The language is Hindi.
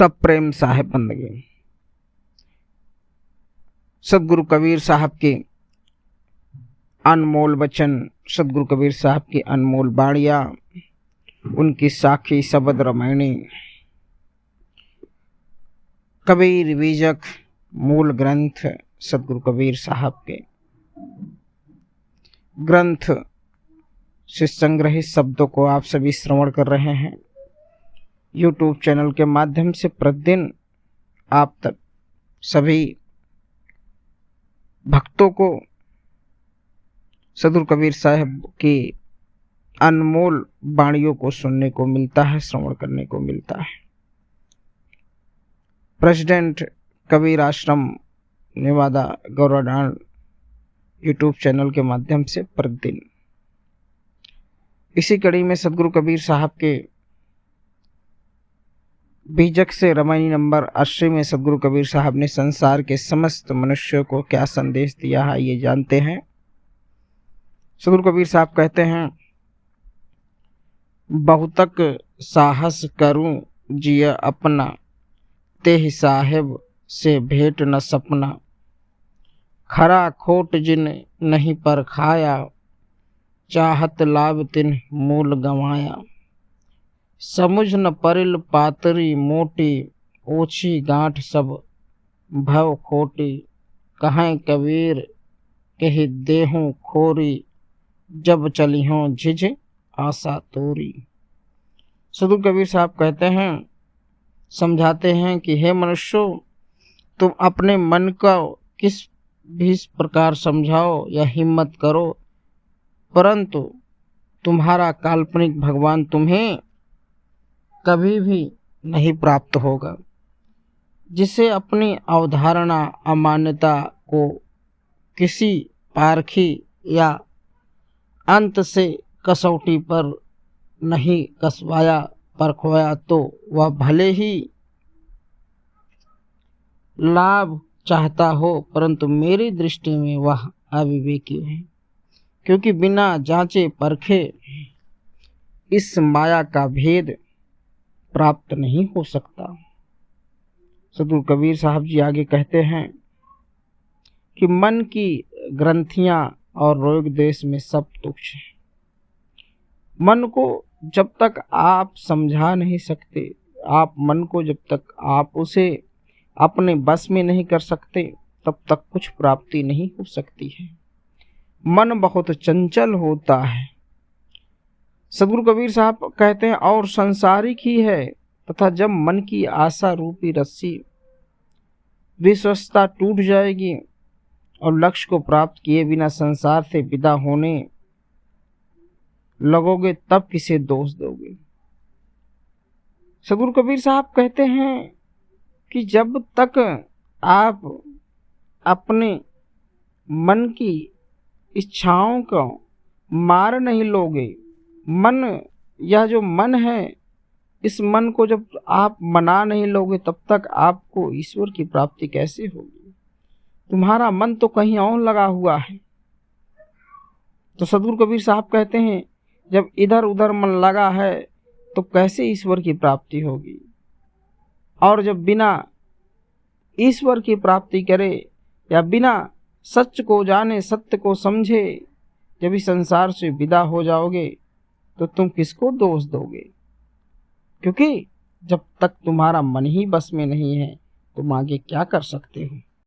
सब प्रेम साहेब बंदगी। सदगुरु कबीर साहब के अनमोल वचन, सदगुरु कबीर साहब की अनमोल बाणियां, उनकी साखी शब्द रामायणी, कबीर बीजक मूल ग्रंथ सदगुरु कबीर साहब के ग्रंथ से संग्रहित शब्दों को आप सभी श्रवण कर रहे हैं। यूट्यूब चैनल के माध्यम से प्रतिदिन आप तक सभी भक्तों को सदगुरु कबीर साहब की अनमोल वाणियों को सुनने को मिलता है, श्रवण करने को मिलता है। प्रेसिडेंट कबीर आश्रम नेवादा गौराडांड यूट्यूब चैनल के माध्यम से प्रतिदिन इसी कड़ी में सदगुरु कबीर साहब के बीजक से रामायणी नंबर 80 में सदगुरु कबीर साहब ने संसार के समस्त मनुष्यों को क्या संदेश दिया है, ये जानते हैं। सदगुरु कबीर साहब कहते हैं, बहुतक साहस करूं जिय अपना, तेह साहेब से भेंट न सपना, खरा खोट जिन नहीं पर खाया, चाहत लाभ तिन मूल गंवाया, समुझ न परिल पातरी मोटी, ओछी गांठ सब भव खोटी, कहें कबीर कही देहूं खोरी, जब चली हों झिझ आशा तोरी। सदगुरु कबीर साहब कहते हैं, समझाते हैं कि हे मनुष्यों, तुम अपने मन का किस भी प्रकार समझाओ या हिम्मत करो, परंतु तुम्हारा काल्पनिक भगवान तुम्हें कभी भी नहीं प्राप्त होगा। जिसे अपनी अवधारणा अमान्यता को किसी पारखी या अंत से कसौटी पर नहीं कसवाया परखवाया, तो वह भले ही लाभ चाहता हो, परंतु मेरी दृष्टि में वह अविवेकी है, क्योंकि बिना जांचे परखे इस माया का भेद प्राप्त नहीं हो सकता। सदगुरु कबीर साहब जी आगे कहते हैं कि मन की ग्रंथियां और रोग देश में सब तुच्छ है। मन को जब तक आप समझा नहीं सकते, आप मन को जब तक आप उसे अपने बस में नहीं कर सकते, तब तक कुछ प्राप्ति नहीं हो सकती है। मन बहुत चंचल होता है। सदगुरु कबीर साहब कहते हैं, और संसारिक ही है, तथा जब मन की आशा रूपी रस्सी विश्वसता टूट जाएगी और लक्ष्य को प्राप्त किए बिना संसार से विदा होने लगोगे, तब किसे दोष दोगे। सदगुरु कबीर साहब कहते हैं कि जब तक आप अपने मन की इच्छाओं को मार नहीं लोगे, मन यह जो मन है, इस मन को जब आप मना नहीं लोगे, तब तक आपको ईश्वर की प्राप्ति कैसे होगी। तुम्हारा मन तो कहीं और लगा हुआ है। तो सदगुरु कबीर साहब कहते हैं, जब इधर उधर मन लगा है तो कैसे ईश्वर की प्राप्ति होगी। और जब बिना ईश्वर की प्राप्ति करे या बिना सच को जाने, सत्य को समझे, जब इस संसार से विदा हो जाओगे, तो तुम किसको दोष दोगे। क्योंकि जब तक तुम्हारा मन ही बस में नहीं है, तुम आगे क्या कर सकते हो।